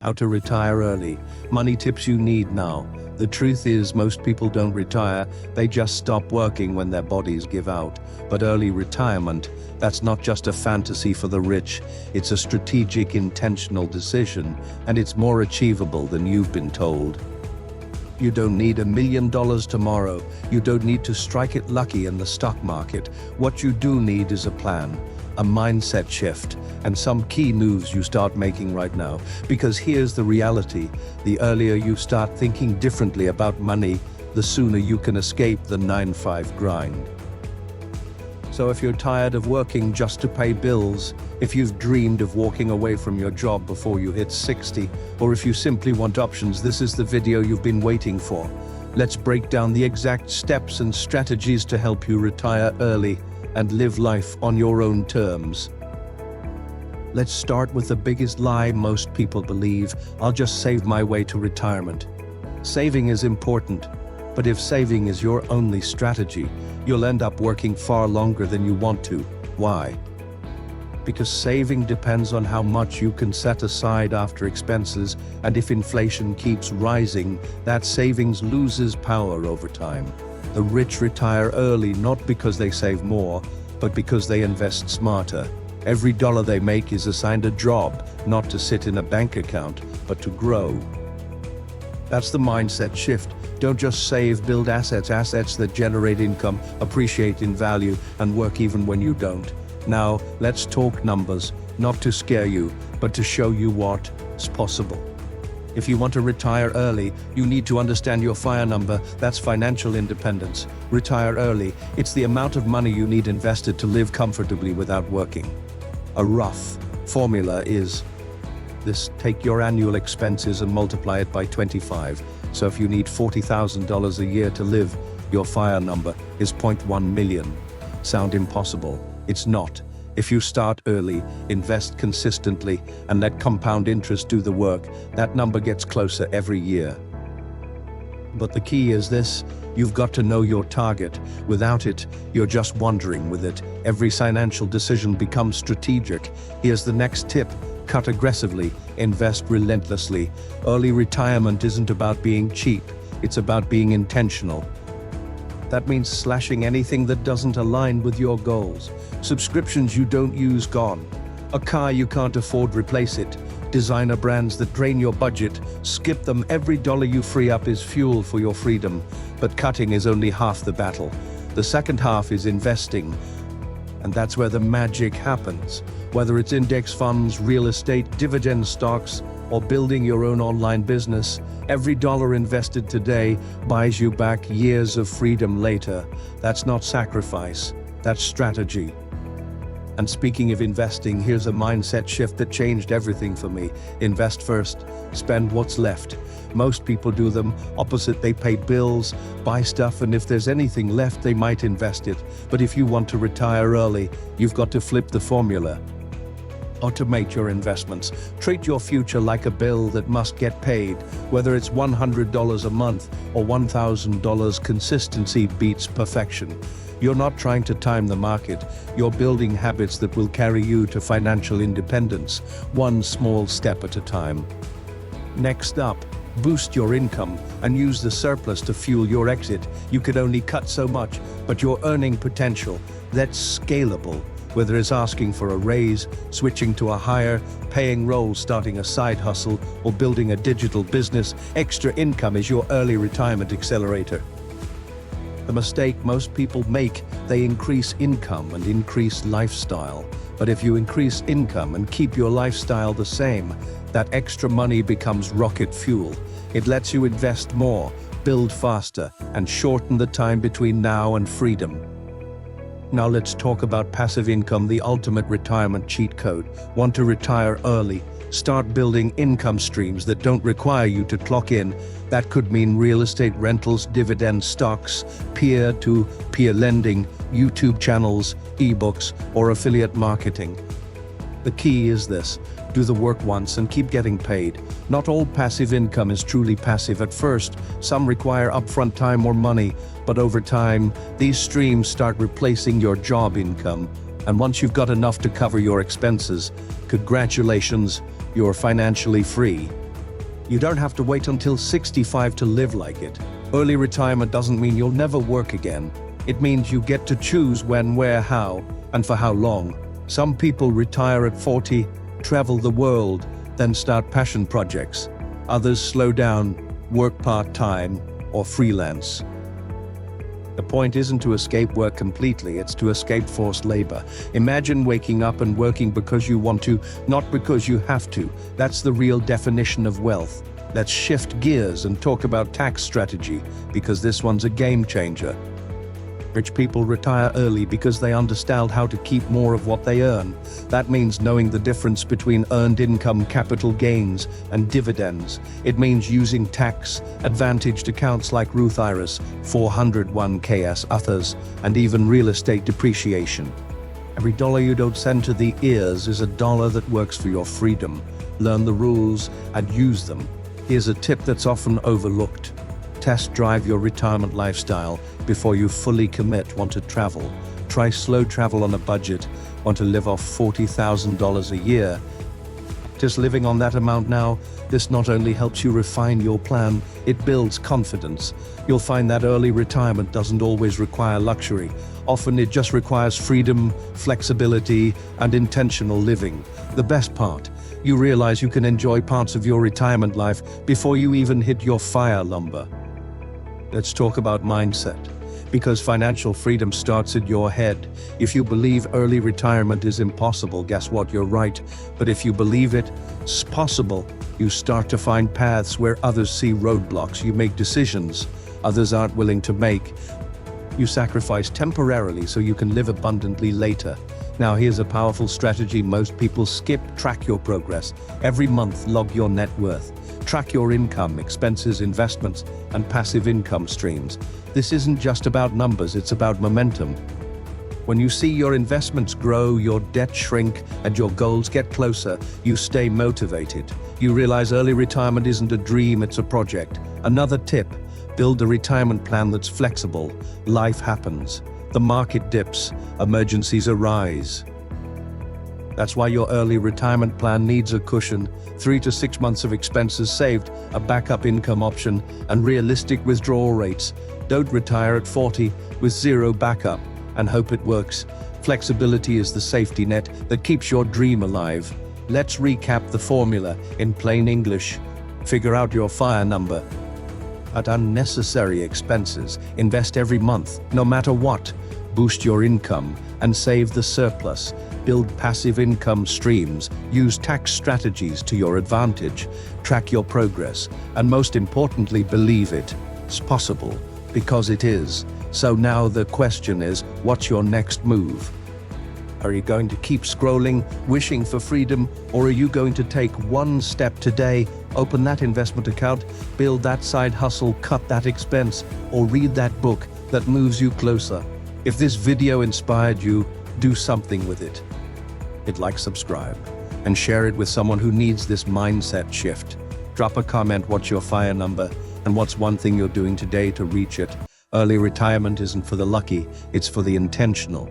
How to retire early. Money tips you need now. The truth is, most people don't retire, they just stop working when their bodies give out. But early retirement, that's not just a fantasy for the rich, it's a strategic, intentional decision, and it's more achievable than you've been told. You don't need $1 million tomorrow. You don't need to strike it lucky in the stock market. What you do need is a plan, a mindset shift, and some key moves you start making right now. Because here's the reality: the earlier you start thinking differently about money, the sooner you can escape the 9-5 grind. So if you're tired of working just to pay bills, if you've dreamed of walking away from your job before you hit 60, or if you simply want options, this is the video you've been waiting for. Let's break down the exact steps and strategies to help you retire early and live life on your own terms. Let's start with the biggest lie most people believe: I'll just save my way to retirement. Saving is important, but if saving is your only strategy, you'll end up working far longer than you want to. Why? Because saving depends on how much you can set aside after expenses, and if inflation keeps rising, that savings loses power over time. The rich retire early not because they save more, but because they invest smarter. Every dollar they make is assigned a job, not to sit in a bank account, but to grow. That's the mindset shift. Don't just save, build assets that generate income, appreciate in value, and work even when you don't. Now, let's talk numbers, not to scare you, but to show you what's possible. If you want to retire early, you need to understand your FIRE number. That's financial independence. Retire early. It's the amount of money you need invested to live comfortably without working. A rough formula is this: take your annual expenses and multiply it by 25. So if you need $40,000 a year to live, your FIRE number is 0.1 million. Sound impossible? It's not. If you start early, invest consistently, and let compound interest do the work, that number gets closer every year. But the key is this: you've got to know your target. Without it, you're just wandering. With it, every financial decision becomes strategic. Here's the next tip: cut aggressively, invest relentlessly. Early retirement isn't about being cheap, it's about being intentional. That means slashing anything that doesn't align with your goals. Subscriptions you don't use, gone. A car you can't afford, replace it. Designer brands that drain your budget, skip them. Every dollar you free up is fuel for your freedom. But cutting is only half the battle. The second half is investing. And that's where the magic happens. Whether it's index funds, real estate, dividend stocks, or building your own online business, every dollar invested today buys you back years of freedom later. That's not sacrifice, that's strategy. And speaking of investing, here's a mindset shift that changed everything for me. Invest first, spend what's left. Most people do them opposite. They pay bills, buy stuff, and if there's anything left, they might invest it. But if you want to retire early, you've got to flip the formula. Automate your investments. Treat your future like a bill that must get paid. Whether it's $100 a month or $1,000, consistency beats perfection. You're not trying to time the market. You're building habits that will carry you to financial independence, one small step at a time. Next up, boost your income and use the surplus to fuel your exit. You could only cut so much, but your earning potential, that's scalable. Whether it's asking for a raise, switching to a higher paying role, starting a side hustle, or building a digital business, extra income is your early retirement accelerator. The mistake most people make: they increase income and increase lifestyle. But if you increase income and keep your lifestyle the same, that extra money becomes rocket fuel. It lets you invest more, build faster, and shorten the time between now and freedom. Now let's talk about passive income, the ultimate retirement cheat code. Want to retire early? Start building income streams that don't require you to clock in. That could mean real estate rentals, dividend stocks, peer-to-peer lending, YouTube channels, ebooks, or affiliate marketing. The key is this: do the work once and keep getting paid. Not all passive income is truly passive at first. Some require upfront time or money, but over time, these streams start replacing your job income. And once you've got enough to cover your expenses, congratulations, you're financially free. You don't have to wait until 65 to live like it. Early retirement doesn't mean you'll never work again. It means you get to choose when, where, how, and for how long. Some people retire at 40, travel the world, then start passion projects. Others slow down, work part-time, or freelance. The point isn't to escape work completely, it's to escape forced labor. Imagine waking up and working because you want to, not because you have to. That's the real definition of wealth. Let's shift gears and talk about tax strategy, because this one's a game changer. Rich people retire early because they understand how to keep more of what they earn. That means knowing the difference between earned income, capital gains, and dividends. It means using tax-advantaged accounts like Roth IRAs, 401ks, others, and even real estate depreciation. Every dollar you don't send to the ears is a dollar that works for your freedom. Learn the rules and use them. Here's a tip that's often overlooked. Test drive your retirement lifestyle before you fully commit. Want to travel? Try slow travel on a budget. Want to live off $40,000 a year? Just living on that amount now, this not only helps you refine your plan, it builds confidence. You'll find that early retirement doesn't always require luxury. Often it just requires freedom, flexibility, and intentional living. The best part, you realize you can enjoy parts of your retirement life before you even hit your fire lumber. Let's talk about mindset. Because financial freedom starts in your head. If you believe early retirement is impossible, guess what? You're right. But if you believe it's possible, you start to find paths where others see roadblocks. You make decisions others aren't willing to make. You sacrifice temporarily so you can live abundantly later. Now here's a powerful strategy most people skip. Track your progress. Every month, log your net worth. Track your income, expenses, investments, and passive income streams. This isn't just about numbers, it's about momentum. When you see your investments grow, your debt shrink, and your goals get closer, you stay motivated. You realize early retirement isn't a dream, it's a project. Another tip, build a retirement plan that's flexible. Life happens. The market dips, emergencies arise. That's why your early retirement plan needs a cushion, 3 to 6 months of expenses saved, a backup income option, and realistic withdrawal rates. Don't retire at 40 with zero backup and hope it works. Flexibility is the safety net that keeps your dream alive. Let's recap the formula in plain English. Figure out your fire number. Cut unnecessary expenses. Invest every month, no matter what. Boost your income and save the surplus. Build passive income streams. Use tax strategies to your advantage. Track your progress. And most importantly, believe it's possible, because it is. So now the question is, what's your next move? Are you going to keep scrolling, wishing for freedom, or are you going to take one step today? Open that investment account, build that side hustle, cut that expense, or read that book that moves you closer. If this video inspired you, do something with it. Hit like, subscribe, and share it with someone who needs this mindset shift. Drop a comment, what's your fire number, and what's one thing you're doing today to reach it. Early retirement isn't for the lucky, it's for the intentional.